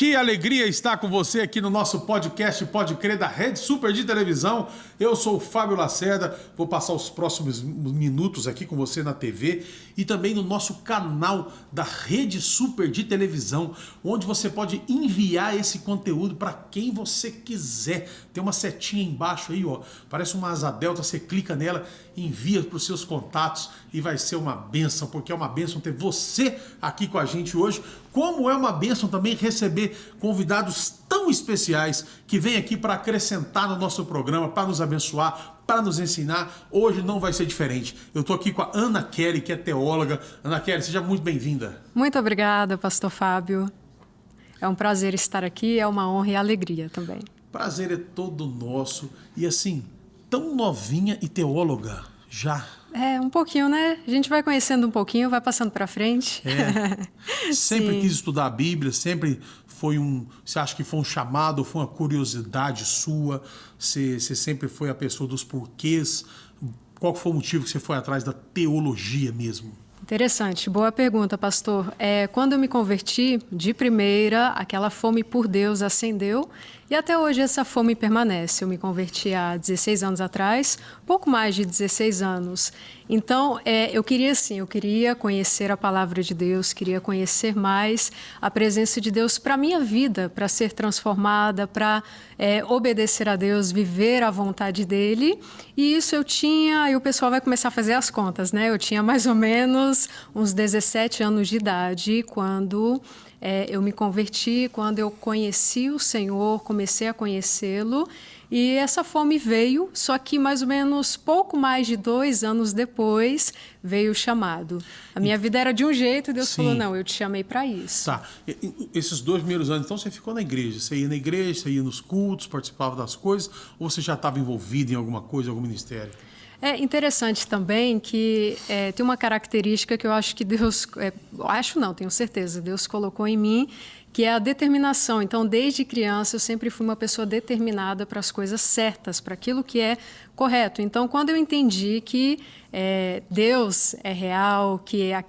Que alegria estar com você aqui no nosso podcast Pode Crer da Rede Super de Televisão. Eu sou o Fábio Lacerda, vou passar os próximos minutos aqui com você na TV e também no nosso canal da Rede Super de Televisão, onde você pode enviar esse conteúdo para quem você quiser. Tem uma setinha embaixo aí, ó, parece uma asa delta, você clica nela, envia para os seus contatos e vai ser uma bênção, porque é uma bênção ter você aqui com a gente hoje, como é uma bênção também receber convidados tão especiais que vêm aqui para acrescentar no nosso programa, para nos abençoar, para nos ensinar. Hoje não vai ser diferente. Eu estou aqui com a Ana Kelly, que é teóloga. Ana Kelly, seja muito bem-vinda. Muito obrigada, pastor Fábio. É um prazer estar aqui, é uma honra e alegria também. Prazer é todo nosso. E assim, tão novinha e teóloga já. É, um pouquinho, né? A gente vai conhecendo um pouquinho, vai passando para frente. Sempre quis estudar a Bíblia, sempre foi você acha que foi um chamado, foi uma curiosidade sua? Você sempre foi a pessoa dos porquês? Qual foi o motivo que você foi atrás da teologia mesmo? Interessante, boa pergunta, pastor. Quando eu me converti, de primeira, aquela fome por Deus acendeu e até hoje essa fome permanece. Eu me converti há 16 anos atrás, pouco mais de 16 anos. Então, eu queria conhecer a palavra de Deus, queria conhecer mais a presença de Deus para a minha vida, para ser transformada, para obedecer a Deus, viver a vontade dele. E isso eu tinha, e o pessoal vai começar a fazer as contas, né? Eu tinha mais ou menos uns 17 anos de idade quando eu me converti, quando eu conheci o Senhor, comecei a conhecê-lo. E essa fome veio, só que mais ou menos pouco mais de 2 anos depois veio o chamado. A minha vida era de um jeito e Deus falou, não, eu te chamei para isso. Tá. Esses 2 primeiros anos, então, você ficou na igreja? Você ia na igreja, você ia nos cultos, participava das coisas, ou você já estava envolvido em alguma coisa, algum ministério? É interessante também que tem uma característica que eu acho que Deus... tenho certeza, Deus colocou em mim, que é a determinação. Então, desde criança, eu sempre fui uma pessoa determinada para as coisas certas, para aquilo que é correto. Então, quando eu entendi que Deus é real, que é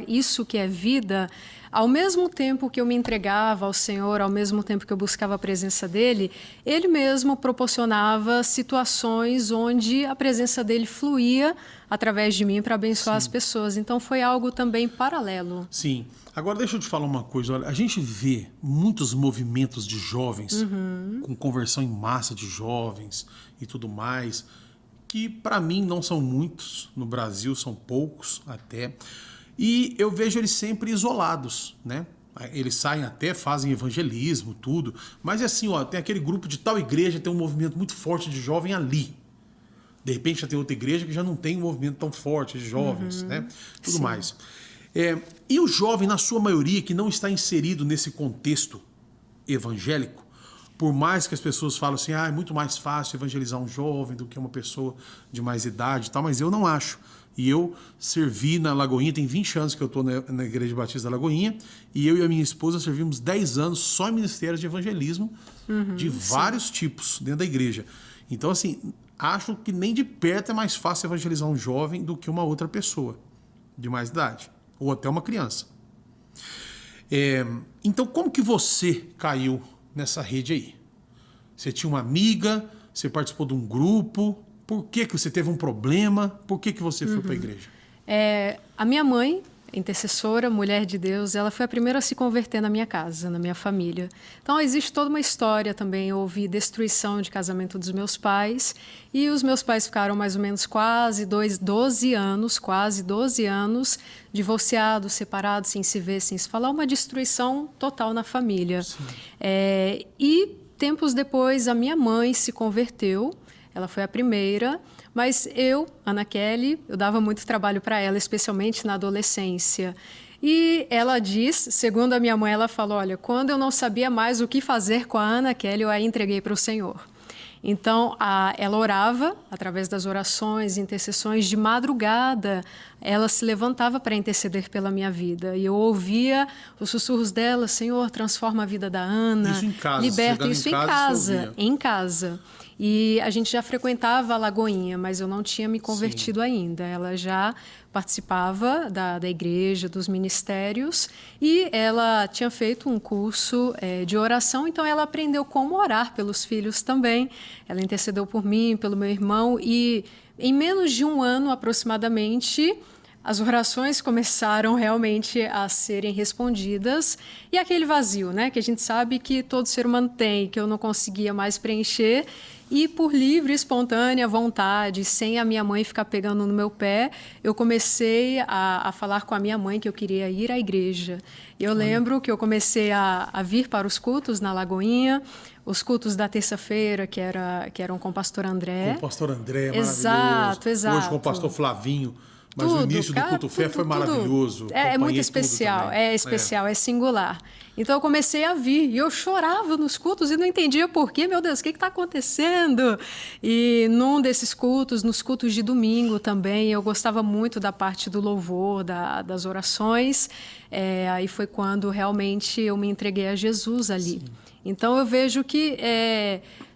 isso que é vida, ao mesmo tempo que eu me entregava ao Senhor, ao mesmo tempo que eu buscava a presença dele, ele mesmo proporcionava situações onde a presença dele fluía através de mim para abençoar as pessoas. Então, foi algo também paralelo. Sim. Agora, deixa eu te falar uma coisa. Olha, a gente vê muitos movimentos de jovens, com conversão em massa de jovens e tudo mais, que para mim não são muitos. No Brasil são poucos até. E eu vejo eles sempre isolados, né? Eles saem até, fazem evangelismo, tudo. Mas é assim, ó, tem aquele grupo de tal igreja, tem um movimento muito forte de jovem ali. De repente já tem outra igreja que já não tem um movimento tão forte de jovens, né? Tudo mais. E o jovem, na sua maioria, que não está inserido nesse contexto evangélico, por mais que as pessoas falem assim, é muito mais fácil evangelizar um jovem do que uma pessoa de mais idade e tal, mas eu não acho. E eu servi na Lagoinha, tem 20 anos que eu estou na Igreja Batista da Lagoinha, e eu e a minha esposa servimos 10 anos só em ministérios de evangelismo de vários tipos dentro da igreja. Então, assim, acho que nem de perto é mais fácil evangelizar um jovem do que uma outra pessoa de mais idade, ou até uma criança. Então, como que você caiu nessa rede aí? Você tinha uma amiga, você participou de um grupo... Por que você teve um problema? Por que você foi para a igreja? A minha mãe, intercessora, mulher de Deus, ela foi a primeira a se converter na minha casa, na minha família. Então, existe toda uma história também. Houve destruição de casamento dos meus pais e os meus pais ficaram mais ou menos quase 12 anos divorciados, separados, sem se ver, sem se falar. Uma destruição total na família. E tempos depois, a minha mãe se converteu. Ela foi a primeira, mas eu, Ana Kelly, eu dava muito trabalho para ela, especialmente na adolescência. E ela diz, segundo a minha mãe, ela falou, olha, quando eu não sabia mais o que fazer com a Ana Kelly, eu a entreguei para o Senhor. Então, ela orava, através das orações, intercessões, de madrugada, ela se levantava para interceder pela minha vida. E eu ouvia os sussurros dela, Senhor, transforma a vida da Ana, isso em casa, liberta isso em casa. E a gente já frequentava a Lagoinha, mas eu não tinha me convertido ainda. Ela já participava da igreja, dos ministérios, e ela tinha feito um curso de oração, então ela aprendeu como orar pelos filhos também. Ela intercedeu por mim, pelo meu irmão, e em menos de um ano aproximadamente, as orações começaram realmente a serem respondidas, e aquele vazio, né, que a gente sabe que todo ser humano tem, que eu não conseguia mais preencher, e por livre, espontânea vontade, sem a minha mãe ficar pegando no meu pé, eu comecei a falar com a minha mãe que eu queria ir à igreja. Eu lembro que eu comecei a vir para os cultos na Lagoinha, os cultos da terça-feira, que eram com o pastor André. Com o pastor André, exato, exato. Hoje com o pastor Flavinho. Mas tudo, o início do Culto Fé foi maravilhoso. É muito especial, é singular. Então eu comecei a vir e eu chorava nos cultos e não entendia por quê. Meu Deus, o que está acontecendo? E num desses cultos, nos cultos de domingo também, eu gostava muito da parte do louvor, das orações. Aí foi quando realmente eu me entreguei a Jesus ali. Sim. Então eu vejo que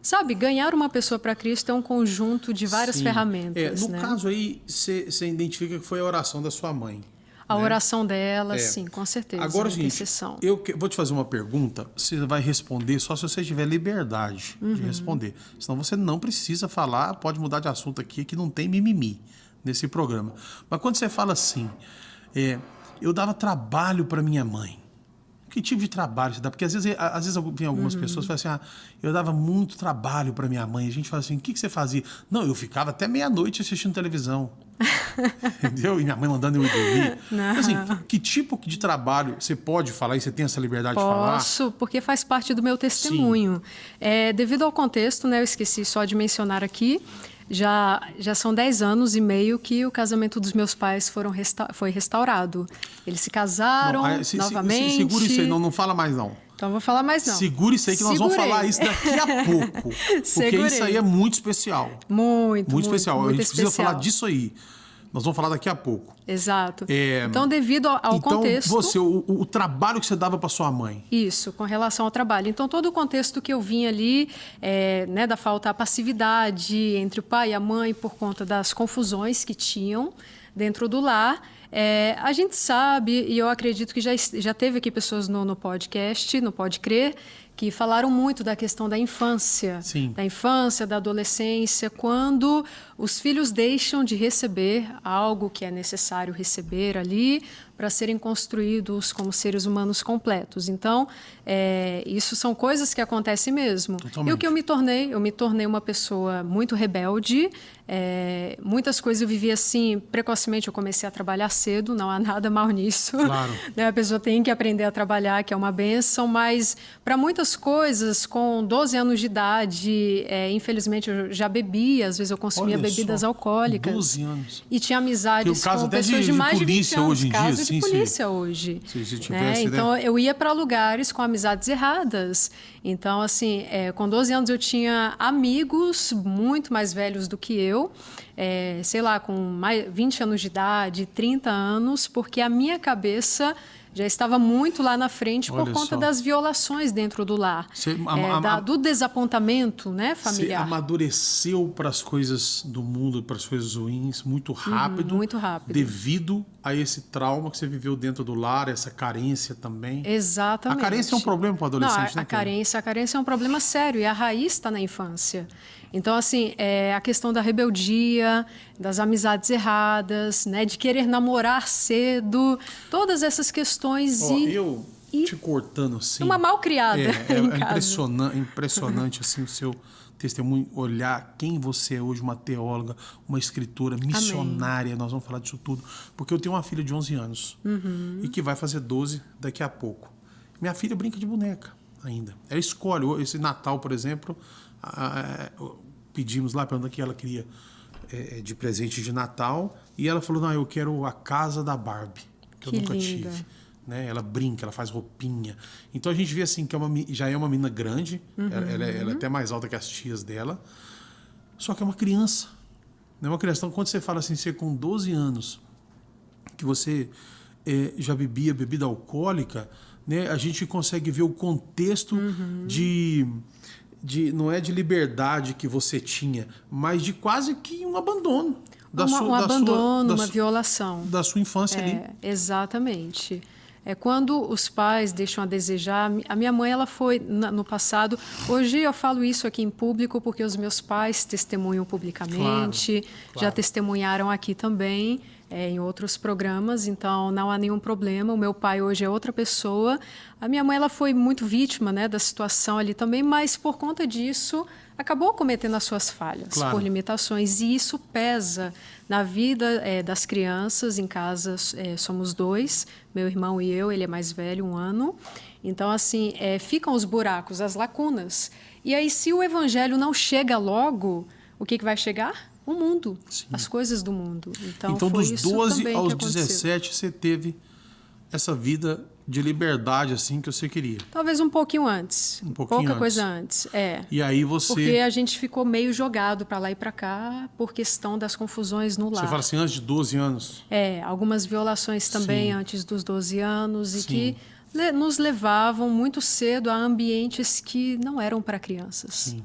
sabe, ganhar uma pessoa para Cristo é um conjunto de várias ferramentas. No caso aí, você identifica que foi a oração da sua mãe. A oração dela, sim, com certeza. Agora, gente, eu vou te fazer uma pergunta, você vai responder só se você tiver liberdade de responder. Senão você não precisa falar, pode mudar de assunto aqui, que não tem mimimi nesse programa. Mas quando você fala assim, eu dava trabalho para minha mãe. Que tipo de trabalho você dá? Porque às vezes vem algumas pessoas e falam assim, eu dava muito trabalho para minha mãe. A gente fala assim, o que você fazia? Não, eu ficava até meia-noite assistindo televisão. Entendeu? E minha mãe mandando eu ir dormir. Então, assim, que tipo de trabalho você pode falar e você tem essa liberdade de falar? Posso, porque faz parte do meu testemunho. Devido ao contexto, né, eu esqueci só de mencionar aqui, já são 10 anos e meio que o casamento dos meus pais foi restaurado. Eles se casaram novamente. Segura isso aí, não fala mais não. Então não vou falar mais não. Segure isso aí que nós vamos falar isso daqui a pouco. Porque isso aí é muito especial. Muito especial. A gente especial. precisa falar disso aí. Nós vamos falar daqui a pouco. Exato. Então, devido ao contexto... Então, o trabalho que você dava para sua mãe. Isso, com relação ao trabalho. Então, todo o contexto que eu vinha ali, né, da falta de passividade entre o pai e a mãe por conta das confusões que tinham dentro do lar, a gente sabe, e eu acredito que já teve aqui pessoas no podcast, no Pode Crer, que falaram muito da questão da infância. Sim. Da infância, da adolescência, quando os filhos deixam de receber algo que é necessário receber ali para serem construídos como seres humanos completos. Então, isso são coisas que acontecem mesmo. Totalmente. E o que eu me tornei uma pessoa muito rebelde. Muitas coisas eu vivi assim, precocemente eu comecei a trabalhar cedo, não há nada mal nisso. Claro. A pessoa tem que aprender a trabalhar, que é uma bênção, mas para muitas coisas, com 12 anos de idade, infelizmente eu já bebia, às vezes eu consumia bebidas alcoólicas. 12 anos. E tinha amizades com pessoas de mais de 20 anos. Hoje em dia, de polícia hoje. Se tivesse, então, eu ia para lugares com amizades erradas. Então, assim, com 12 anos eu tinha amigos muito mais velhos do que eu, sei lá, com 20 anos de idade, 30 anos, porque a minha cabeça já estava muito lá na frente por conta das violações dentro do lar, do desapontamento, né, familiar. Você amadureceu para as coisas do mundo, para as coisas ruins, muito rápido. Muito rápido. Devido a esse trauma que você viveu dentro do lar, essa carência também. Exatamente. A carência é um problema para o adolescente, né? A carência é um problema sério e a raiz está na infância. Então, assim, a questão da rebeldia, das amizades erradas, né, de querer namorar cedo, todas essas questões te cortando assim. Uma malcriada em impressionante assim o seu testemunho, olhar quem você é hoje, uma teóloga, uma escritora, missionária. Amém. Nós vamos falar disso tudo, porque eu tenho uma filha de 11 anos e que vai fazer 12 daqui a pouco. Minha filha brinca de boneca ainda. Ela escolhe, esse Natal, por exemplo, pedimos lá, perguntando o que ela queria de presente de Natal, e ela falou, não, eu quero a casa da Barbie, que eu nunca tive. Né? Ela brinca, ela faz roupinha. Então a gente vê assim que já é uma menina grande, ela é até mais alta que as tias dela, só que é uma criança. Não é uma criança. Então quando você fala assim, você com 12 anos, que você já bebia bebida alcoólica, né? A gente consegue ver o contexto não é de liberdade que você tinha, mas de quase que um abandono. Uma violação. Da sua infância ali. Exatamente. Quando os pais deixam a desejar, a minha mãe ela foi no passado. Hoje eu falo isso aqui em público porque os meus pais testemunham publicamente, já testemunharam aqui também. Em outros programas, então não há nenhum problema. O meu pai hoje é outra pessoa. A minha mãe ela foi muito vítima, né, da situação ali também, mas por conta disso acabou cometendo as suas falhas por limitações, e isso pesa na vida das crianças. Em casa somos dois, meu irmão e eu, ele é mais velho, 1 ano. Então, assim, ficam os buracos, as lacunas. E aí, se o evangelho não chega logo, o que vai chegar? O mundo, as coisas do mundo. Então dos 12 aos 17, você teve essa vida de liberdade assim que você queria. Talvez um pouquinho antes. Pouca coisa antes. E aí você... Porque a gente ficou meio jogado para lá e para cá por questão das confusões no lar. Você fala assim, antes de 12 anos? Algumas violações também antes dos 12 anos e que nos levavam muito cedo a ambientes que não eram para crianças. Sim.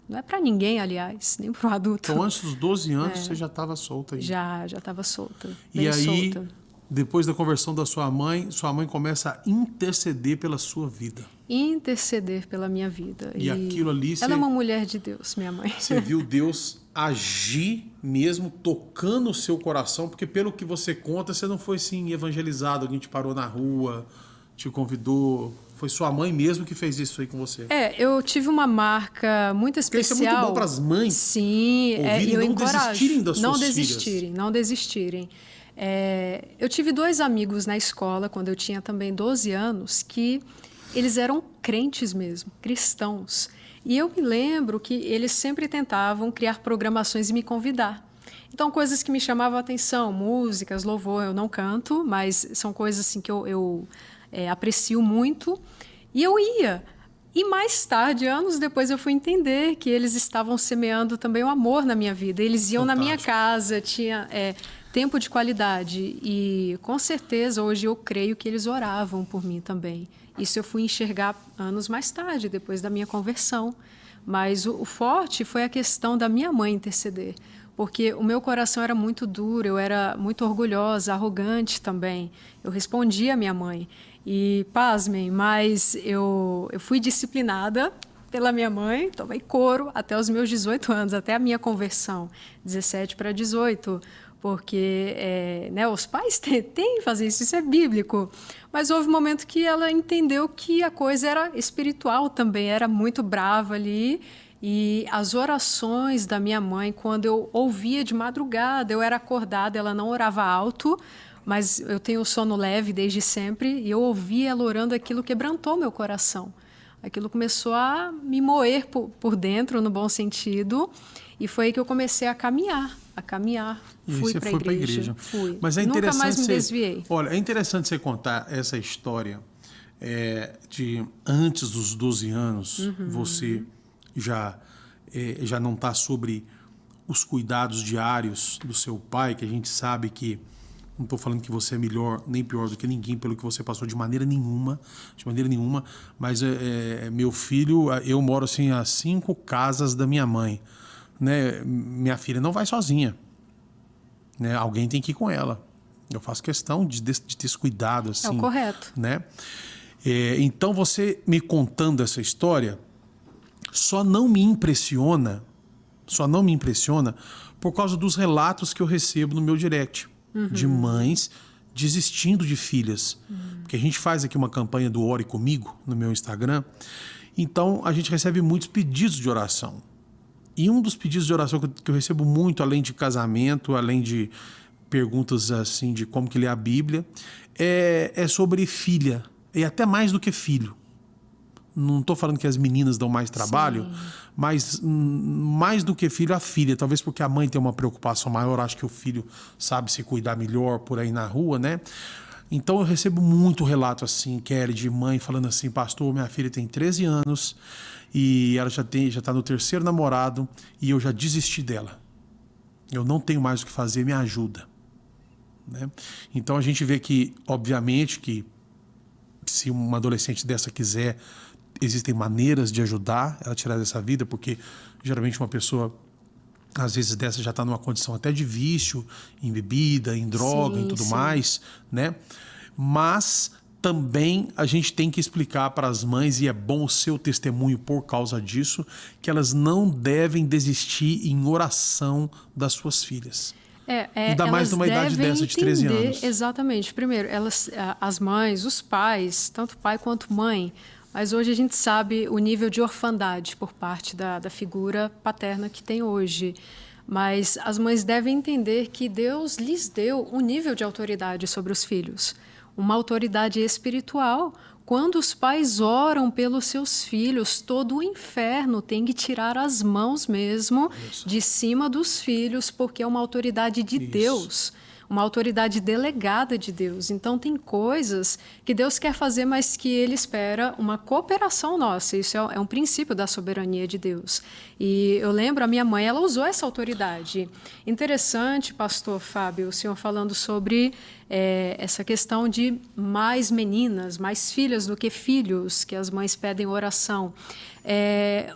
Não é para ninguém, aliás, nem para o adulto. Então, antes dos 12 anos, você já estava solta aí. Já estava solta. E aí, solta. Depois da conversão da sua mãe começa a interceder pela sua vida. Interceder pela minha vida. E aquilo ali... Ela é uma mulher de Deus, minha mãe. Você viu Deus agir mesmo, tocando o seu coração, porque pelo que você conta, você não foi assim evangelizado, alguém te parou na rua, te convidou... Foi sua mãe mesmo que fez isso aí com você. Eu tive uma marca muito especial. Porque isso é muito bom para as mães. Sim, ouvirem, eu não encorajo. Desistirem das suas filhas. Não desistirem. Eu tive 2 amigos na escola, quando eu tinha também 12 anos, que eles eram crentes mesmo, cristãos. E eu me lembro que eles sempre tentavam criar programações e me convidar. Então, coisas que me chamavam a atenção, músicas, louvor, eu não canto, mas são coisas assim que eu aprecio muito, e eu ia. E mais tarde, anos depois, eu fui entender que eles estavam semeando também o amor na minha vida. Eles iam na minha casa, tinha tempo de qualidade, e com certeza hoje eu creio que eles oravam por mim também. Isso eu fui enxergar anos mais tarde, depois da minha conversão. Mas o forte foi a questão da minha mãe interceder, porque o meu coração era muito duro, eu era muito orgulhosa, arrogante também. Eu respondia à minha mãe. E, pasmem, mas eu fui disciplinada pela minha mãe, tomei couro até os meus 18 anos, até a minha conversão, 17 para 18, porque os pais têm que fazer isso, isso é bíblico. Mas houve um momento que ela entendeu que a coisa era espiritual também, era muito brava ali. E as orações da minha mãe, quando eu ouvia de madrugada, eu era acordada, ela não orava alto, mas eu tenho sono leve desde sempre, e eu ouvia ela orando, aquilo quebrantou meu coração. Aquilo começou a me moer por dentro, no bom sentido, e foi aí que eu comecei a caminhar. Fui para a igreja. Fui. Mas nunca mais me desviei. Olha, é interessante você contar essa história de antes dos 12 anos, você já não está sobre os cuidados diários do seu pai, que a gente sabe que, não estou falando que você é melhor nem pior do que ninguém pelo que você passou de maneira nenhuma, mas meu filho, eu moro assim a 5 casas da minha mãe, né? Minha filha não vai sozinha, né? Alguém tem que ir com ela. Eu faço questão de ter esse cuidado assim. É o correto, né? Então você me contando essa história só não me impressiona por causa dos relatos que eu recebo no meu direct. De mães desistindo de filhas. Porque a gente faz aqui uma campanha do Ore Comigo no meu Instagram. Então, a gente recebe muitos pedidos de oração. E um dos pedidos de oração que eu recebo muito, além de casamento, além de perguntas assim de como que lê a Bíblia, é sobre filha. E até mais do que filho. Não estou falando que as meninas dão mais trabalho, mas mais do que filho, a filha. Talvez porque a mãe tem uma preocupação maior, acho que o filho sabe se cuidar melhor por aí na rua, né? Então eu recebo muito relato assim, Kelly, de mãe falando assim, pastor, minha filha tem 13 anos e ela já está no 3º namorado e eu já desisti dela. Eu não tenho mais o que fazer, me ajuda. Né? Então a gente vê que, obviamente, que se uma adolescente dessa quiser existem maneiras de ajudar ela a tirar dessa vida, porque geralmente uma pessoa, às vezes dessa, já está numa condição até de vício, em bebida, em droga, Sim, e tudo sim. mais, né? Mas também a gente tem que explicar para as mães, e é bom o seu testemunho por causa disso, que elas não devem desistir em oração das suas filhas. Ainda mais numa idade dessa de 13 anos. Exatamente. Primeiro, as mães, os pais, tanto pai quanto mãe, mas hoje a gente sabe o nível de orfandade por parte da figura paterna que tem hoje. Mas as mães devem entender que Deus lhes deu um nível de autoridade sobre os filhos, uma autoridade espiritual. Quando os pais oram pelos seus filhos, todo o inferno tem que tirar as mãos mesmo de cima dos filhos, porque é uma autoridade de Deus, uma autoridade delegada de Deus. Então, tem coisas que Deus quer fazer, mas que Ele espera uma cooperação nossa. Isso é um princípio da soberania de Deus. E eu lembro, a minha mãe, ela usou essa autoridade. Interessante, pastor Fábio, o senhor falando sobre essa questão de mais meninas, mais filhas do que filhos, que as mães pedem oração.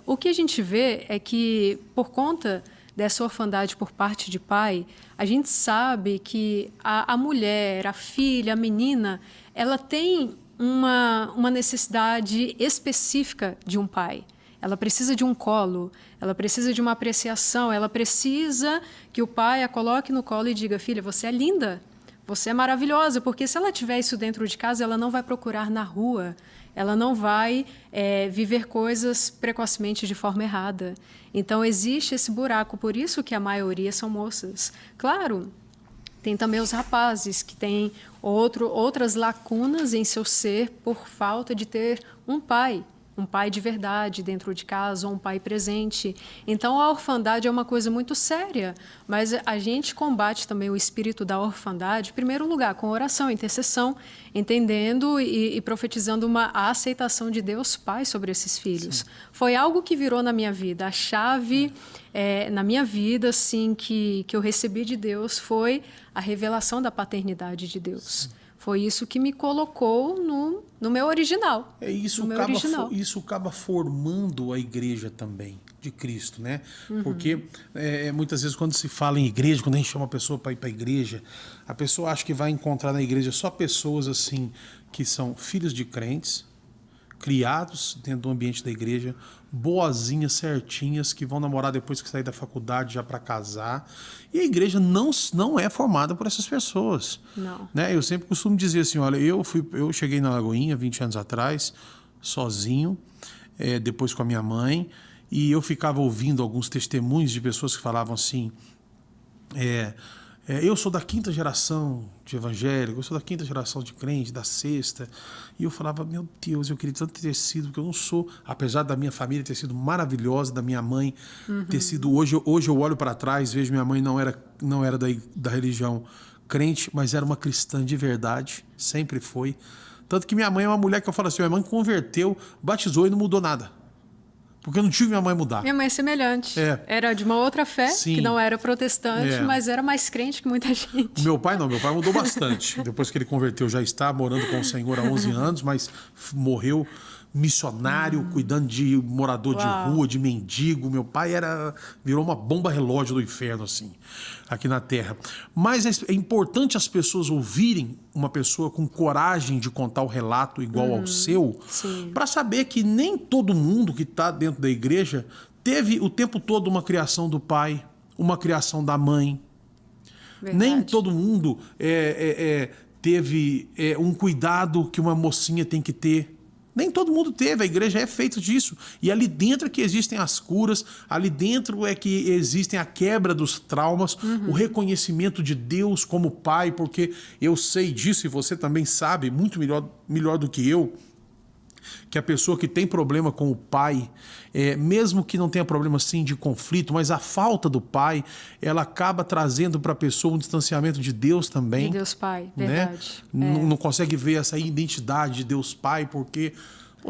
O que a gente vê é que, por conta dessa orfandade por parte de pai, a gente sabe que a mulher, a filha, a menina, ela tem uma necessidade específica de um pai. Ela precisa de um colo, ela precisa de uma apreciação, ela precisa que o pai a coloque no colo e diga: filha, você é linda, você é maravilhosa, porque se ela tiver isso dentro de casa, ela não vai procurar na rua, ela não vai viver coisas precocemente de forma errada. Então, existe esse buraco, por isso que a maioria são moças. Claro, tem também os rapazes que têm outras lacunas em seu ser por falta de ter um pai de verdade dentro de casa, ou um pai presente. Então, a orfandade é uma coisa muito séria, mas a gente combate também o espírito da orfandade, em primeiro lugar, com oração, intercessão, entendendo e profetizando a aceitação de Deus Pai sobre esses filhos. Sim. Foi algo que virou na minha vida. A chave na minha vida, assim, que eu recebi de Deus foi a revelação da paternidade de Deus. Sim. Foi isso que me colocou no meu original. Isso acaba formando a igreja também, de Cristo, né? Uhum. Porque muitas vezes quando se fala em igreja, quando a gente chama a pessoa para ir para a igreja, a pessoa acha que vai encontrar na igreja só pessoas assim que são filhos de crentes, criados dentro do ambiente da igreja, boazinhas, certinhas, que vão namorar depois que sair da faculdade já para casar. E a igreja não é formada por essas pessoas. Não. Né? Eu sempre costumo dizer assim, olha, eu cheguei na Lagoinha 20 anos atrás, sozinho, depois com a minha mãe, e eu ficava ouvindo alguns testemunhos de pessoas que falavam assim, eu sou da 5ª geração de evangélico, eu sou da 5ª geração de crente, da 6ª. E eu falava, meu Deus, eu queria tanto ter sido, porque eu não sou, apesar da minha família ter sido maravilhosa, da minha mãe ter sido, hoje eu olho para trás, vejo minha mãe não era da religião crente, mas era uma cristã de verdade, sempre foi. Tanto que minha mãe é uma mulher que eu falo assim, minha mãe converteu, batizou e não mudou nada. Porque eu não tive minha mãe mudar. Minha mãe é semelhante. Era de uma outra fé, sim, que não era protestante, mas era mais crente que muita gente. Meu pai mudou bastante. Depois que ele converteu, já está morando com o Senhor há 11 anos, mas morreu missionário, cuidando de morador de rua, de mendigo. Meu pai virou uma bomba relógio do inferno, assim, aqui na Terra. Mas é importante as pessoas ouvirem uma pessoa com coragem de contar o relato igual ao seu, para saber que nem todo mundo que está dentro da igreja teve o tempo todo uma criação do pai, uma criação da mãe. Verdade. Nem todo mundo teve um cuidado que uma mocinha tem que ter. Nem todo mundo teve, a igreja é feita disso. E ali dentro é que existem as curas, ali dentro é que existem a quebra dos traumas, o reconhecimento de Deus como Pai, porque eu sei disso e você também sabe, muito melhor do que eu, que a pessoa que tem problema com o pai, mesmo que não tenha problema assim de conflito, mas a falta do pai, ela acaba trazendo para a pessoa um distanciamento de Deus também. De Deus Pai, né? Verdade. Não consegue ver essa identidade de Deus Pai, porque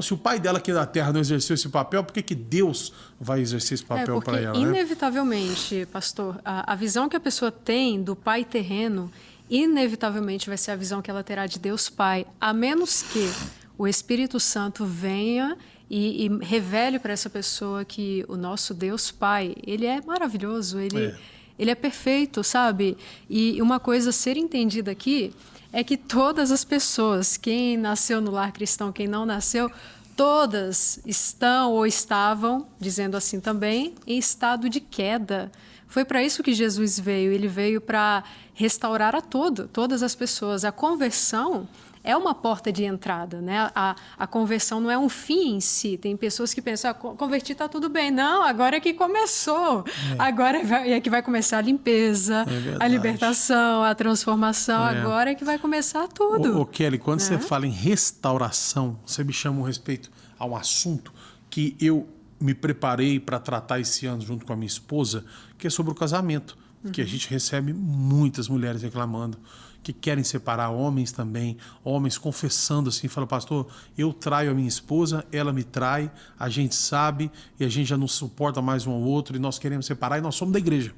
se o pai dela aqui na Terra não exerceu esse papel, por que Deus vai exercer esse papel para ela? Inevitavelmente, pastor, a visão que a pessoa tem do pai terreno, inevitavelmente vai ser a visão que ela terá de Deus Pai, a menos que o Espírito Santo venha e revele para essa pessoa que o nosso Deus Pai, ele é maravilhoso, ele é perfeito, sabe? E uma coisa a ser entendida aqui é que todas as pessoas, quem nasceu no lar cristão, quem não nasceu, todas estão ou estavam, dizendo assim também, em estado de queda. Foi para isso que Jesus veio. Ele veio para restaurar todas as pessoas. A conversão é uma porta de entrada, né? A conversão não é um fim em si. Tem pessoas que pensam, converti, está tudo bem. Não, agora é que começou. Agora é que vai começar a limpeza, a libertação, a transformação. Agora é que vai começar tudo. Ô, Kelly, quando você fala em restauração, você me chama a respeito a um assunto que eu me preparei para tratar esse ano junto com a minha esposa, que é sobre o casamento. Que a gente recebe muitas mulheres reclamando que querem separar, homens também, homens confessando assim, falam, pastor, eu traio a minha esposa, ela me trai, a gente sabe e a gente já não suporta mais um ao outro e nós queremos separar e nós somos da igreja.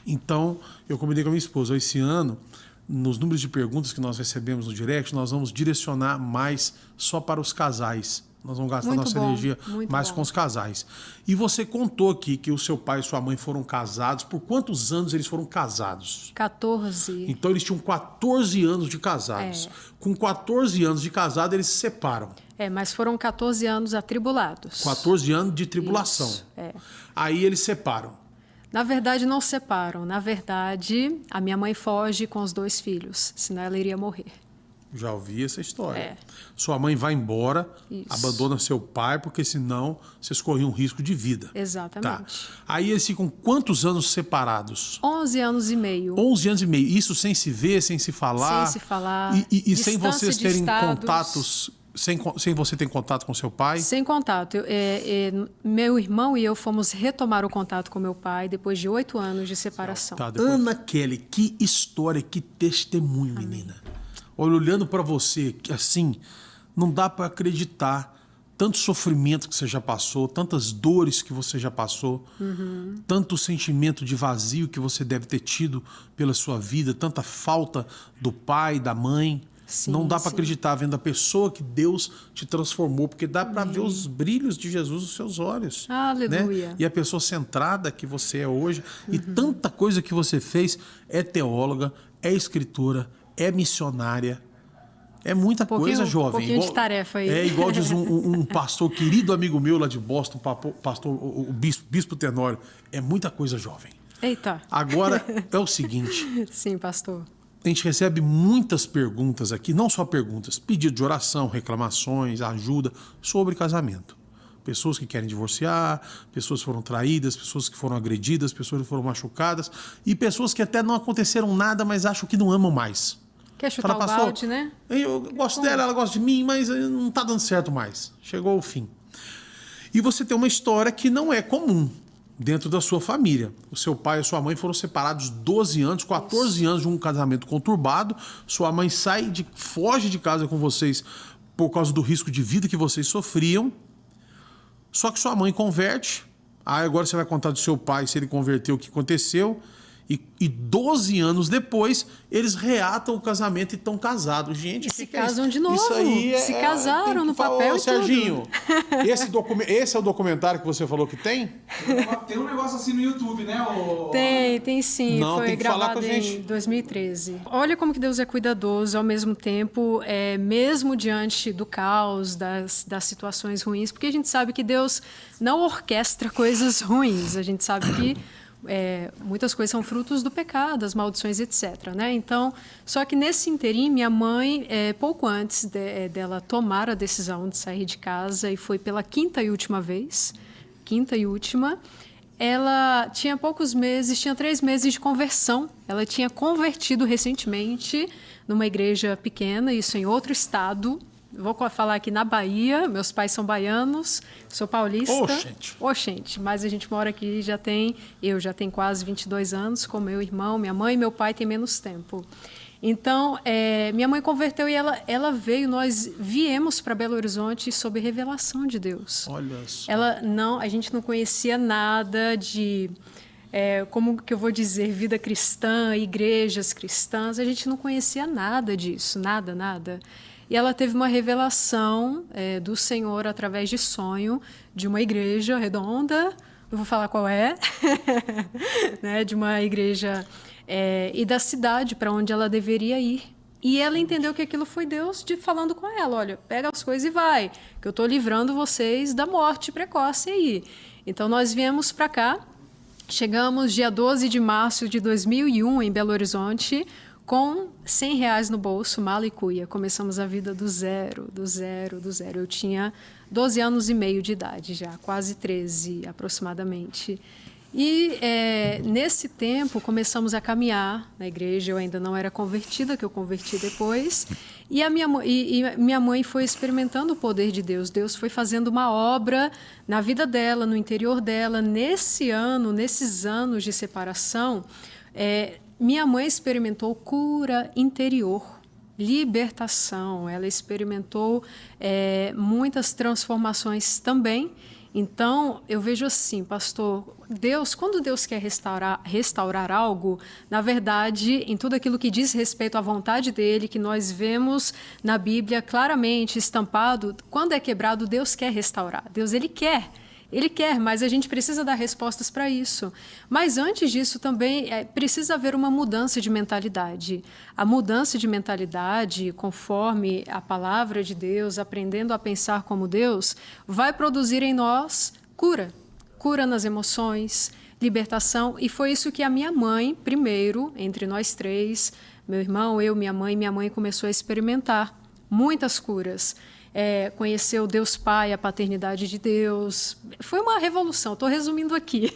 Então, eu combinei com a minha esposa, esse ano, nos números de perguntas que nós recebemos no direct, nós vamos direcionar mais só para os casais. Nós vamos gastar nossa energia mais com os casais. E você contou aqui que o seu pai e sua mãe foram casados. Por quantos anos eles foram casados? 14. Então eles tinham 14 anos de casados. Com 14 anos de casado, eles se separam. Mas foram 14 anos atribulados. 14 anos de tribulação. Isso, Aí eles separam. Na verdade, não separam. Na verdade, a minha mãe foge com os 2 filhos, senão ela iria morrer. Já ouvi essa história. Sua mãe vai embora, abandona seu pai, porque senão vocês corriam um risco de vida. Exatamente. Tá. Aí eles ficam quantos anos separados? 11 anos e meio. 11 anos e meio. Isso sem se ver, sem se falar? Sem se falar. E sem vocês terem contatos... Sem você ter contato com seu pai? Sem contato. Meu irmão e eu fomos retomar o contato com meu pai depois de 8 anos de separação. Tá, Ana Kelly, que história, que testemunho, menina. Olha, olhando para você, assim, não dá para acreditar tanto sofrimento que você já passou, tantas dores que você já passou, tanto sentimento de vazio que você deve ter tido pela sua vida, tanta falta do pai, da mãe. Sim, não dá para acreditar vendo a pessoa que Deus te transformou, porque dá para ver os brilhos de Jesus nos seus olhos. Aleluia. Né? E a pessoa centrada que você é hoje, e tanta coisa que você fez, é teóloga, é escritora, é missionária, é muita coisa, jovem. Um pouquinho de tarefa aí. É igual diz um pastor, querido amigo meu lá de Boston, pastor, o bispo Tenório, é muita coisa, jovem. Eita. Agora, é o seguinte... Sim, pastor. A gente recebe muitas perguntas aqui, não só perguntas, pedido de oração, reclamações, ajuda sobre casamento. Pessoas que querem divorciar, pessoas que foram traídas, pessoas que foram agredidas, pessoas que foram machucadas e pessoas que até não aconteceram nada, mas acham que não amam mais. Quer chutar o balde, né? Eu gosto dela, ela gosta de mim, mas não está dando certo mais. Chegou ao fim. E você tem uma história que não é comum dentro da sua família. O seu pai e a sua mãe foram separados 12 anos, 14 anos de um casamento conturbado. Sua mãe foge de casa com vocês por causa do risco de vida que vocês sofriam. Só que sua mãe converte. Aí agora você vai contar do seu pai, se ele converteu, o que aconteceu. E 12 anos depois, eles reatam o casamento e estão casados. Gente, se casam de novo. Isso aí se casaram no papel e Serginho, esse é o documentário que você falou que tem? Tem um negócio assim no YouTube, né? Tem sim. Não, foi tem que falar gravado com a gente. em 2013. Olha como que Deus é cuidadoso, ao mesmo tempo, mesmo diante do caos, das situações ruins, porque a gente sabe que Deus não orquestra coisas ruins. A gente sabe que muitas coisas são frutos do pecado, das maldições, etc. Né? Então, só que nesse interim, minha mãe, pouco antes dela tomar a decisão de sair de casa, e foi pela quinta e última, ela tinha poucos meses, tinha 3 meses de conversão. Ela tinha convertido recentemente numa igreja pequena, isso em outro estado. Vou falar aqui na Bahia, meus pais são baianos, sou paulista. Oxente, mas a gente mora aqui eu já tenho quase 22 anos, com meu irmão, minha mãe e meu pai têm menos tempo. Então, minha mãe converteu e ela veio, nós viemos para Belo Horizonte sob revelação de Deus. Olha só. A gente não conhecia nada de... como que eu vou dizer, vida cristã, igrejas cristãs, a gente não conhecia nada disso, nada. e ela teve uma revelação do Senhor através de sonho de uma igreja redonda, não vou falar qual é, né, de uma igreja e da cidade para onde ela deveria ir. E ela entendeu que aquilo foi Deus falando com ela, olha, pega as coisas e vai, que eu estou livrando vocês da morte precoce aí. Então nós viemos para cá, chegamos dia 12 de março de 2001 em Belo Horizonte, com R$100 no bolso, mala e cuia. Começamos a vida do zero. Eu tinha 12 anos e meio de idade já, quase 13 aproximadamente. E nesse tempo começamos a caminhar na igreja. Eu ainda não era convertida, que eu converti depois. E minha mãe foi experimentando o poder de Deus. Deus foi fazendo uma obra na vida dela, no interior dela. Nesses anos de separação, minha mãe experimentou cura interior, libertação. Ela experimentou muitas transformações também. Então, eu vejo assim, pastor, quando Deus quer restaurar algo, na verdade, em tudo aquilo que diz respeito à vontade dele, que nós vemos na Bíblia claramente estampado, quando é quebrado, Deus quer restaurar. Deus, ele quer, mas a gente precisa dar respostas para isso. Mas antes disso também precisa haver uma mudança de mentalidade. A mudança de mentalidade, conforme a palavra de Deus, aprendendo a pensar como Deus, vai produzir em nós cura. Cura nas emoções, libertação. E foi isso que a minha mãe, primeiro, entre nós três, meu irmão, eu, minha mãe começou a experimentar muitas curas. Conheceu Deus Pai, a paternidade de Deus. Foi uma revolução, estou resumindo aqui.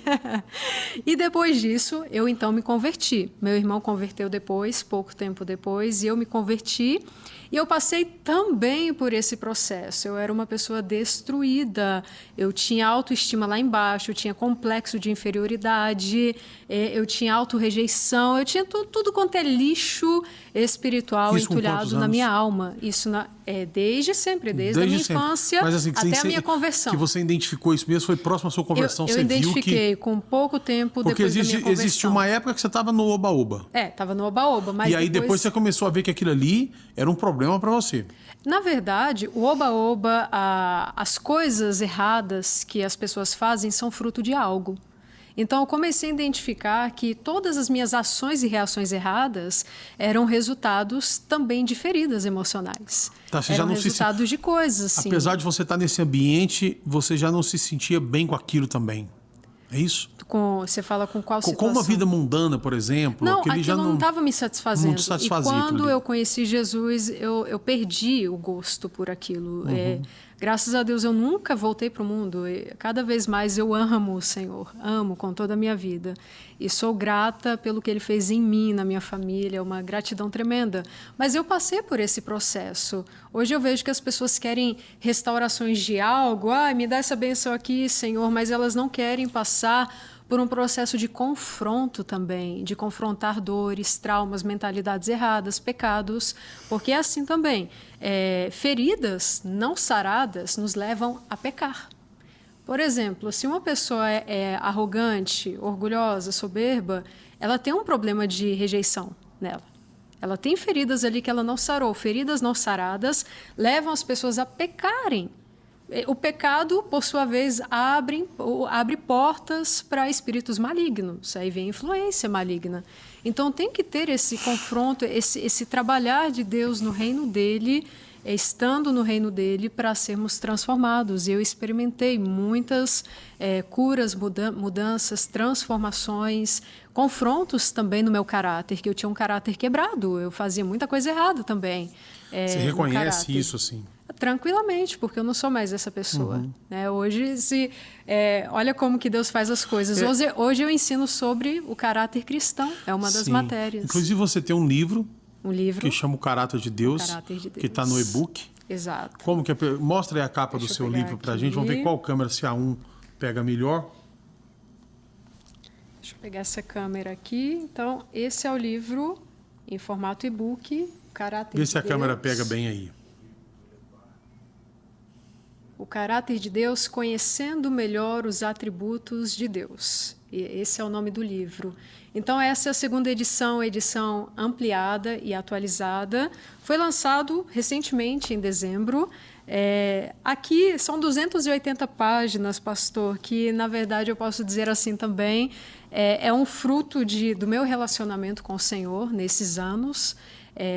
E depois disso, eu então me converti. Meu irmão converteu depois, pouco tempo depois, e eu me converti. E eu passei também por esse processo. Eu era uma pessoa destruída, eu tinha autoestima lá embaixo, eu tinha complexo de inferioridade, eu tinha autorrejeição, eu tinha tudo quanto é lixo espiritual entulhado na minha alma. Isso desde sempre, desde a minha infância. Mas, assim, até a minha conversão. Que você identificou isso mesmo, foi próximo à sua conversão, eu identifiquei com pouco tempo depois da minha conversão. Porque existiu uma época que você estava no oba-oba. Estava no oba-oba. E aí depois você começou a ver que aquilo ali era um problema para você. Na verdade, o oba-oba, as coisas erradas que as pessoas fazem são fruto de algo. Então, eu comecei a identificar que todas as minhas ações e reações erradas eram resultados também de feridas emocionais. Você eram já não resultados de coisas, assim. Apesar de você estar nesse ambiente, você já não se sentia bem com aquilo também. É isso? Você fala com qual situação? Com uma vida mundana, por exemplo. Não, aquilo já não estava me satisfazendo. Não te satisfazia. E quando eu conheci Jesus, eu perdi o gosto por aquilo. Graças a Deus, eu nunca voltei para o mundo. Cada vez mais eu amo o Senhor. Amo com toda a minha vida. E sou grata pelo que Ele fez em mim, na minha família. É uma gratidão tremenda. Mas eu passei por esse processo. Hoje eu vejo que as pessoas querem restaurações de algo. Me dá essa bênção aqui, Senhor. Mas elas não querem passar por um processo de confronto também, de confrontar dores, traumas, mentalidades erradas, pecados, porque é assim também. Feridas não saradas nos levam a pecar. Por exemplo, se uma pessoa é arrogante, orgulhosa, soberba, ela tem um problema de rejeição nela. Ela tem feridas ali que ela não sarou. Feridas não saradas levam as pessoas a pecarem. O pecado, por sua vez, abre portas para espíritos malignos. Aí vem a influência maligna. Então, tem que ter esse confronto, esse trabalhar de Deus no reino dele, estando no reino dele, para sermos transformados. E eu experimentei muitas curas, mudanças, transformações, confrontos também no meu caráter, que eu tinha um caráter quebrado. Eu fazia muita coisa errada também. Você reconhece isso, assim? Tranquilamente, porque eu não sou mais essa pessoa. Né? Hoje, olha como que Deus faz as coisas. Hoje eu ensino sobre o caráter cristão, é uma das matérias. Inclusive você tem um livro que chama O Caráter de Deus, que está no e-book. Exato. Como que mostra aí a capa do seu livro para a gente, vamos ver qual câmera, se a um pega melhor. Deixa eu pegar essa câmera aqui. Então, esse é o livro em formato e-book, O Caráter de Deus. Vê se a câmera pega bem aí. O caráter de Deus, conhecendo melhor os atributos de Deus. E esse é o nome do livro. Então, essa é a segunda edição, edição ampliada e atualizada. Foi lançado recentemente, em dezembro. Aqui são 280 páginas, pastor, que, na verdade, eu posso dizer assim também, é um fruto do meu relacionamento com o Senhor nesses anos,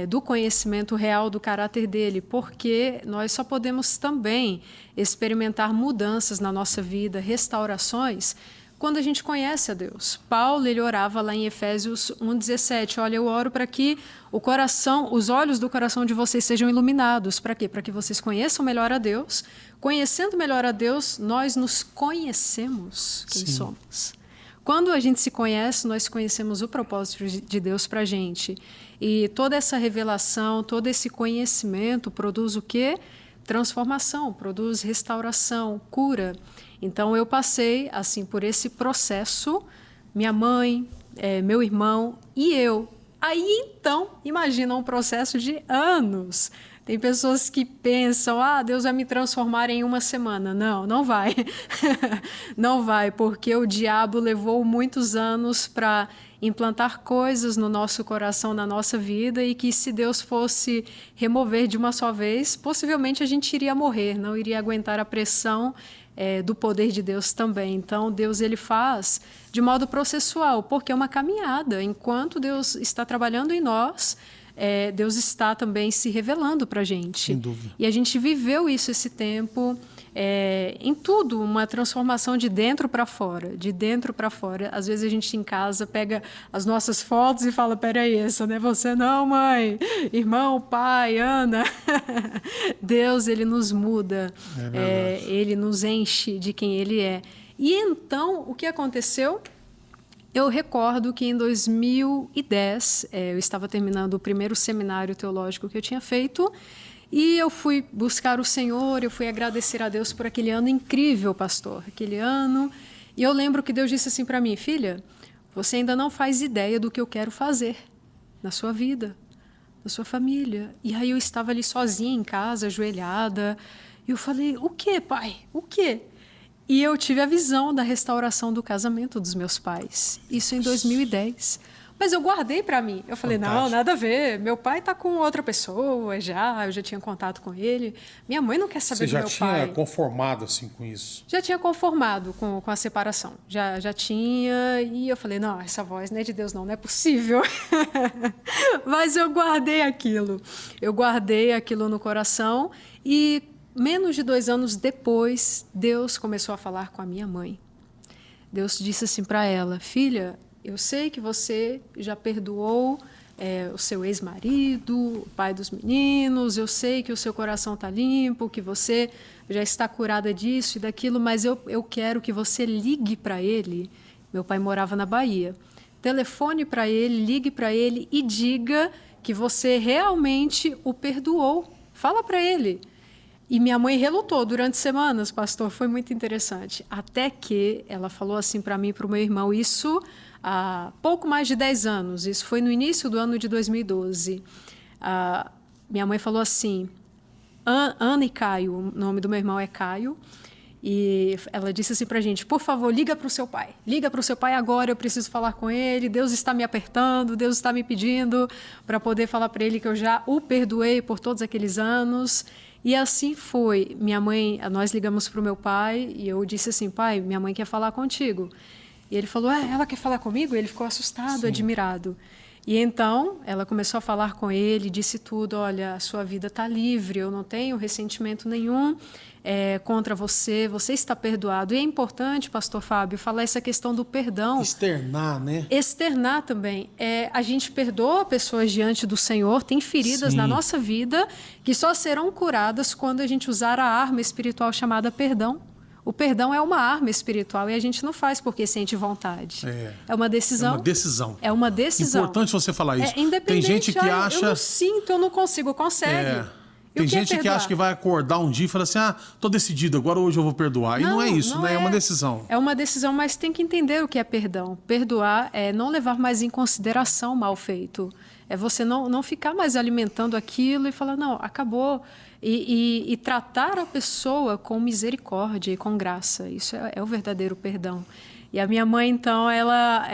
do conhecimento real do caráter dele, porque nós só podemos também experimentar mudanças na nossa vida, restaurações, quando a gente conhece a Deus. Paulo, ele orava lá em Efésios 1:17, olha, eu oro para que os olhos do coração de vocês sejam iluminados. Para quê? Para que vocês conheçam melhor a Deus. Conhecendo melhor a Deus, nós nos conhecemos quem somos. Quando a gente se conhece, nós conhecemos o propósito de Deus para a gente. E toda essa revelação, todo esse conhecimento produz o quê? Transformação, produz restauração, cura. Então, eu passei assim por esse processo, minha mãe, meu irmão e eu. Aí, então, imagina um processo de anos. Tem pessoas que pensam, Deus vai me transformar em uma semana. Não, não vai. Não vai, porque o diabo levou muitos anos para implantar coisas no nosso coração, na nossa vida, e que se Deus fosse remover de uma só vez, possivelmente a gente iria morrer, não iria aguentar a pressão do poder de Deus também. Então, Deus ele faz de modo processual, porque é uma caminhada. Enquanto Deus está trabalhando em nós, Deus está também se revelando para a gente. Sem dúvida. E a gente viveu isso esse tempo, em tudo, uma transformação de dentro para fora, de dentro para fora. Às vezes a gente em casa pega as nossas fotos e fala, peraí, essa não é você não, mãe, irmão, pai, Ana. Deus, ele nos muda, ele nos enche de quem ele é. E então, o que aconteceu? Eu recordo que em 2010, eu estava terminando o primeiro seminário teológico que eu tinha feito, e eu fui buscar o Senhor, eu fui agradecer a Deus por aquele ano incrível, pastor, aquele ano. E eu lembro que Deus disse assim para mim, filha, você ainda não faz ideia do que eu quero fazer na sua vida, na sua família. E aí eu estava ali sozinha em casa, ajoelhada, e eu falei, o quê, pai? O quê? E eu tive a visão da restauração do casamento dos meus pais. Isso em 2010. Mas eu guardei para mim. Eu falei, não, nada a ver. Meu pai está com outra pessoa eu já tinha contato com ele. Minha mãe não quer saber do meu pai. Você já tinha conformado assim com isso? Já tinha conformado com a separação. Já tinha. E eu falei, não, essa voz não é de Deus não é possível. Mas eu guardei aquilo. Eu guardei aquilo no coração e menos de 2 anos depois, Deus começou a falar com a minha mãe. Deus disse assim para ela, filha, eu sei que você já perdoou o seu ex-marido, o pai dos meninos, eu sei que o seu coração está limpo, que você já está curada disso e daquilo, mas eu quero que você ligue para ele. Meu pai morava na Bahia. Telefone para ele, ligue para ele e diga que você realmente o perdoou. Fala para ele. E minha mãe relutou durante semanas, pastor, foi muito interessante. Até que ela falou assim para mim e para o meu irmão, isso há pouco mais de 10 anos, isso foi no início do ano de 2012. Minha mãe falou assim, Ana e Caio, o nome do meu irmão é Caio, e ela disse assim para a gente, por favor, liga para o seu pai. Liga para o seu pai agora, eu preciso falar com ele, Deus está me apertando, Deus está me pedindo para poder falar para ele que eu já o perdoei por todos aqueles anos. E assim foi. Minha mãe, nós ligamos para o meu pai e eu disse assim, pai, minha mãe quer falar contigo. E ele falou, ela quer falar comigo? E ele ficou assustado, sim, admirado. E então, ela começou a falar com ele, disse tudo, olha, a sua vida está livre, eu não tenho ressentimento nenhum contra você, você está perdoado. E é importante, pastor Fábio, falar essa questão do perdão. Externar, né? Externar também. A gente perdoa pessoas diante do Senhor, tem feridas, sim, na nossa vida que só serão curadas quando a gente usar a arma espiritual chamada perdão. O perdão é uma arma espiritual e a gente não faz porque sente vontade. É uma decisão. É uma decisão. É uma decisão. Importante você falar isso. Independente. Tem gente que acha... Eu não sinto, eu não consigo. Consegue. E Tem o que é gente que perdoar? acha que vai acordar um dia e fala assim, tô decidido, agora hoje eu vou perdoar. E não é isso, né? É uma decisão. É uma decisão, mas tem que entender o que é perdão. Perdoar é não levar mais em consideração o mal feito. É você não ficar mais alimentando aquilo e falar, não, acabou. E tratar a pessoa com misericórdia e com graça. Isso é o verdadeiro perdão. E a minha mãe, então, ela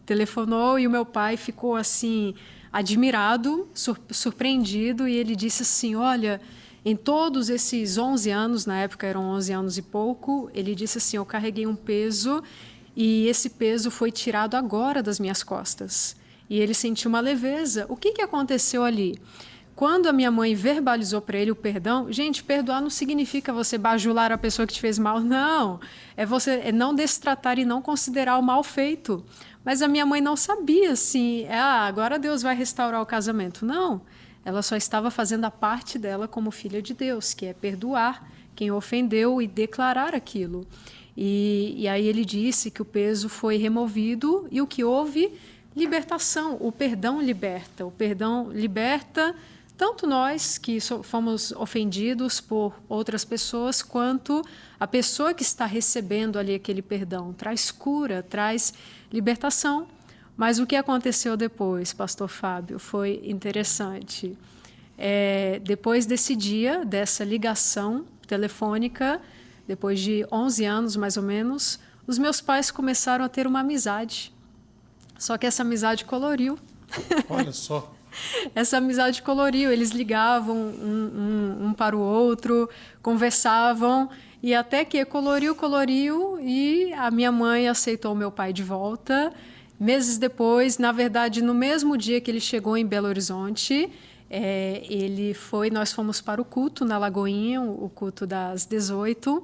telefonou e o meu pai ficou assim, admirado, surpreendido, e ele disse assim, olha, em todos esses 11 anos, na época eram 11 anos e pouco, ele disse assim, eu carreguei um peso e esse peso foi tirado agora das minhas costas. E ele sentiu uma leveza. O que aconteceu ali? Quando a minha mãe verbalizou para ele o perdão, gente, perdoar não significa você bajular a pessoa que te fez mal, não. É você não destratar e não considerar o mal feito. Mas a minha mãe não sabia assim, agora Deus vai restaurar o casamento. Não, ela só estava fazendo a parte dela como filha de Deus, que é perdoar quem ofendeu e declarar aquilo. E aí ele disse que o peso foi removido e o que houve? Libertação. O perdão liberta. O perdão liberta tanto nós que fomos ofendidos por outras pessoas, quanto a pessoa que está recebendo ali aquele perdão. Traz cura, traz libertação. Mas o que aconteceu depois, pastor Fábio, foi interessante. Depois desse dia, dessa ligação telefônica, depois de 11 anos mais ou menos, os meus pais começaram a ter uma amizade. Só que essa amizade coloriu. Olha só. Essa amizade coloriu, eles ligavam um para o outro, conversavam, e até que coloriu, e a minha mãe aceitou o meu pai de volta. Meses depois, na verdade, no mesmo dia que ele chegou em Belo Horizonte, nós fomos para o culto na Lagoinha, o culto das 18,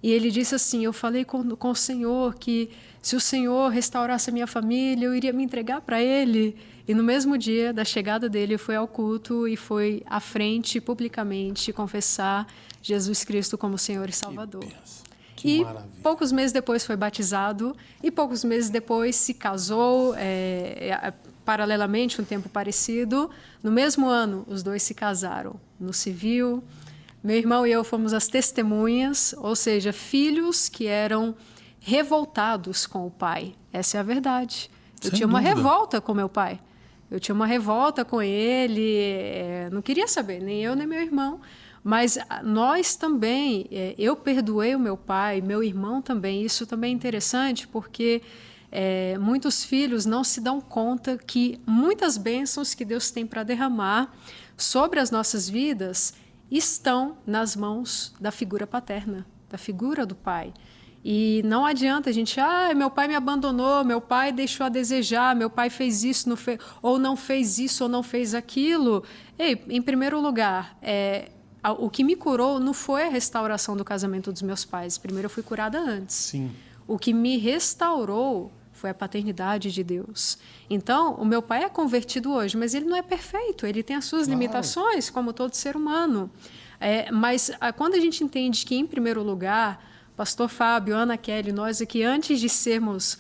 e ele disse assim, eu falei com o Senhor que se o Senhor restaurasse a minha família, eu iria me entregar para Ele. E no mesmo dia da chegada dele, foi ao culto e foi à frente, publicamente, confessar Jesus Cristo como Senhor e Salvador. Que maravilha. Poucos meses depois foi batizado e poucos meses depois se casou, paralelamente, um tempo parecido. No mesmo ano, os dois se casaram no civil. Meu irmão e eu fomos as testemunhas, ou seja, filhos que eram revoltados com o pai. Essa é a verdade. Eu tinha uma revolta com meu pai. Eu tinha uma revolta com ele, não queria saber, nem eu nem meu irmão. Mas nós também, eu perdoei o meu pai, meu irmão também. Isso também é interessante porque muitos filhos não se dão conta que muitas bênçãos que Deus tem para derramar sobre as nossas vidas estão nas mãos da figura paterna, da figura do pai. E não adianta a gente, meu pai me abandonou, meu pai deixou a desejar, meu pai fez isso, ou não fez isso, ou não fez aquilo. Ei, em primeiro lugar, o que me curou não foi a restauração do casamento dos meus pais. Primeiro eu fui curada antes. Sim. O que me restaurou foi a paternidade de Deus. Então, o meu pai é convertido hoje, mas ele não é perfeito, ele tem as suas limitações, como todo ser humano. Mas quando a gente entende que, em primeiro lugar, pastor Fábio, Ana Kelly, nós aqui, antes de sermos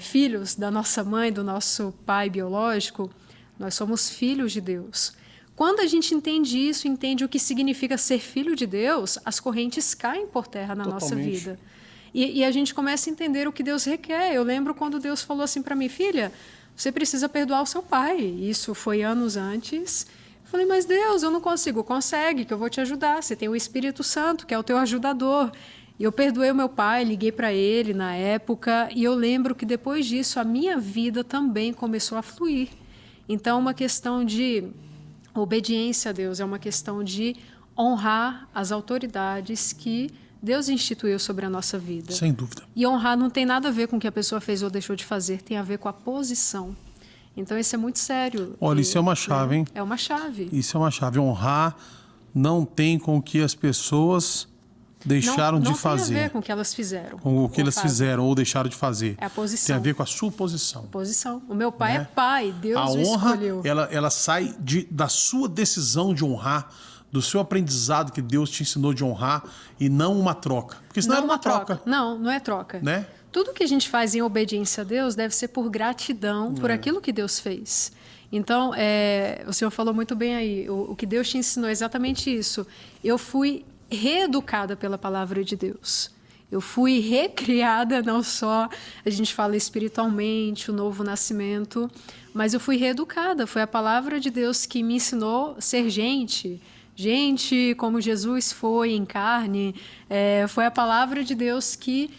filhos da nossa mãe, do nosso pai biológico, nós somos filhos de Deus. Quando a gente entende isso, entende o que significa ser filho de Deus, as correntes caem por terra na nossa vida. E a gente começa a entender o que Deus requer. Eu lembro quando Deus falou assim para mim, filha, você precisa perdoar o seu pai. Isso foi anos antes. Eu falei, mas Deus, eu não consigo. Consegue, que eu vou te ajudar. Você tem o Espírito Santo, que é o teu ajudador. E eu perdoei o meu pai, liguei para ele na época, e eu lembro que depois disso a minha vida também começou a fluir. Então, uma questão de obediência a Deus, é uma questão de honrar as autoridades que Deus instituiu sobre a nossa vida. Sem dúvida. E honrar não tem nada a ver com o que a pessoa fez ou deixou de fazer, tem a ver com a posição. Então, isso é muito sério. Olha, isso é uma chave, hein? É uma chave. Isso é uma chave. Honrar não tem com que as pessoas deixaram de fazer. Não tem a ver com o que elas fizeram. Com o que elas fizeram ou deixaram de fazer. É a posição. Tem a ver com a sua posição. Posição. O meu pai é pai, Deus o escolheu. A honra, ela sai da sua decisão de honrar, do seu aprendizado que Deus te ensinou de honrar, e não uma troca. Porque senão era uma troca. Não, não é troca. Né? tudo que a gente faz em obediência a Deus deve ser por gratidão por aquilo que Deus fez. Então, o senhor falou muito bem aí, o que Deus te ensinou é exatamente isso. Eu fui reeducada pela palavra de Deus. Eu fui recriada, não só, a gente fala espiritualmente, o novo nascimento, mas eu fui reeducada. Foi a palavra de Deus que me ensinou a ser gente. Gente como Jesus foi em carne. Foi a palavra de Deus que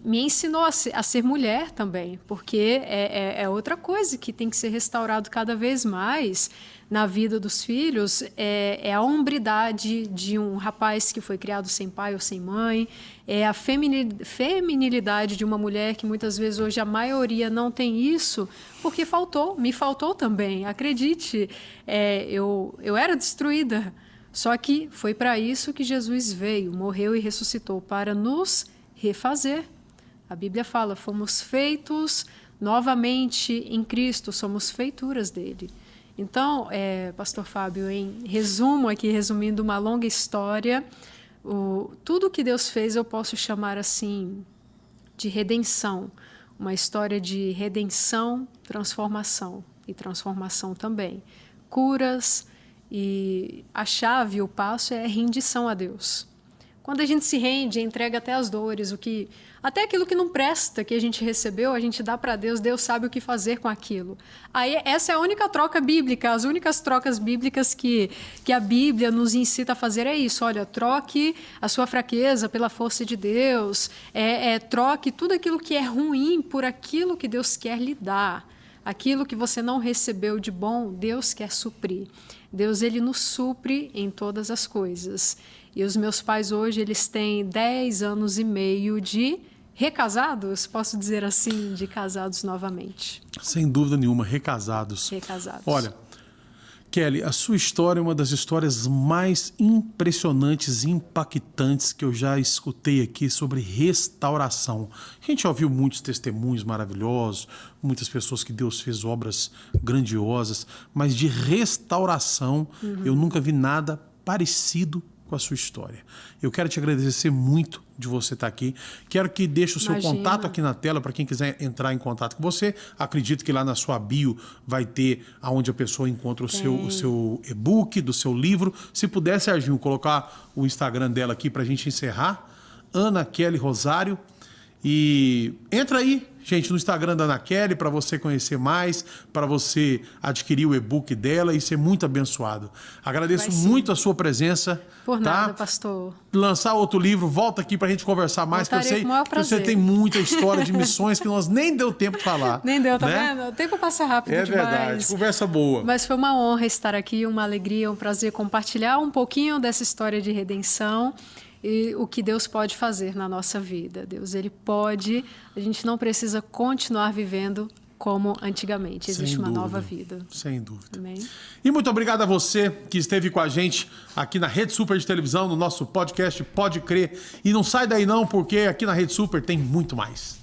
me ensinou a ser mulher também, porque é outra coisa que tem que ser restaurado cada vez mais na vida dos filhos, é a hombridade de um rapaz que foi criado sem pai ou sem mãe, é a feminilidade de uma mulher que muitas vezes hoje a maioria não tem isso, porque me faltou também, acredite, eu era destruída, só que foi para isso que Jesus veio, morreu e ressuscitou, para nos refazer. A Bíblia fala, fomos feitos novamente em Cristo, somos feituras dele. Então, Pastor Fábio, em resumo aqui, resumindo uma longa história, tudo que Deus fez eu posso chamar assim de redenção, uma história de redenção, transformação e transformação também. Curas e a chave, o passo é rendição a Deus. Quando a gente se rende, entrega até as dores, até aquilo que não presta, que a gente recebeu, a gente dá para Deus, Deus sabe o que fazer com aquilo. Aí essa é a única troca bíblica, as únicas trocas bíblicas que a Bíblia nos incita a fazer é isso. Olha, troque a sua fraqueza pela força de Deus, troque tudo aquilo que é ruim por aquilo que Deus quer lhe dar. Aquilo que você não recebeu de bom, Deus quer suprir. Deus, ele nos supre em todas as coisas. E os meus pais hoje, eles têm 10 anos e meio de recasados, posso dizer assim, de casados novamente. Sem dúvida nenhuma, recasados. Recasados. Olha, Kelly, a sua história é uma das histórias mais impressionantes e impactantes que eu já escutei aqui sobre restauração. A gente já ouviu muitos testemunhos maravilhosos, muitas pessoas que Deus fez obras grandiosas, mas de restauração eu nunca vi nada parecido com a sua história. Eu quero te agradecer muito de você estar aqui. Quero que deixe o seu contato aqui na tela para quem quiser entrar em contato com você. Acredito que lá na sua bio vai ter aonde a pessoa encontra o seu e-book, do seu livro. Se puder, Serginho, colocar o Instagram dela aqui para a gente encerrar. Ana Kelly Rosário. E entra aí, gente, no Instagram da Ana Kelly para você conhecer mais, para você adquirir o e-book dela e ser muito abençoado. Agradeço muito a sua presença. Por nada, pastor. Lançar outro livro, volta aqui para a gente conversar mais, que eu sei que você tem muita história de missões que nós nem deu tempo de falar. Nem deu, tá vendo? O tempo passa rápido demais. É verdade, conversa boa. Mas foi uma honra estar aqui, uma alegria, um prazer compartilhar um pouquinho dessa história de redenção e o que Deus pode fazer na nossa vida. Deus, ele pode, a gente não precisa continuar vivendo como antigamente. Existe uma nova vida. Sem dúvida. Amém? E muito obrigado a você que esteve com a gente aqui na Rede Super de Televisão, no nosso podcast Pode Crer. E não sai daí não, porque aqui na Rede Super tem muito mais.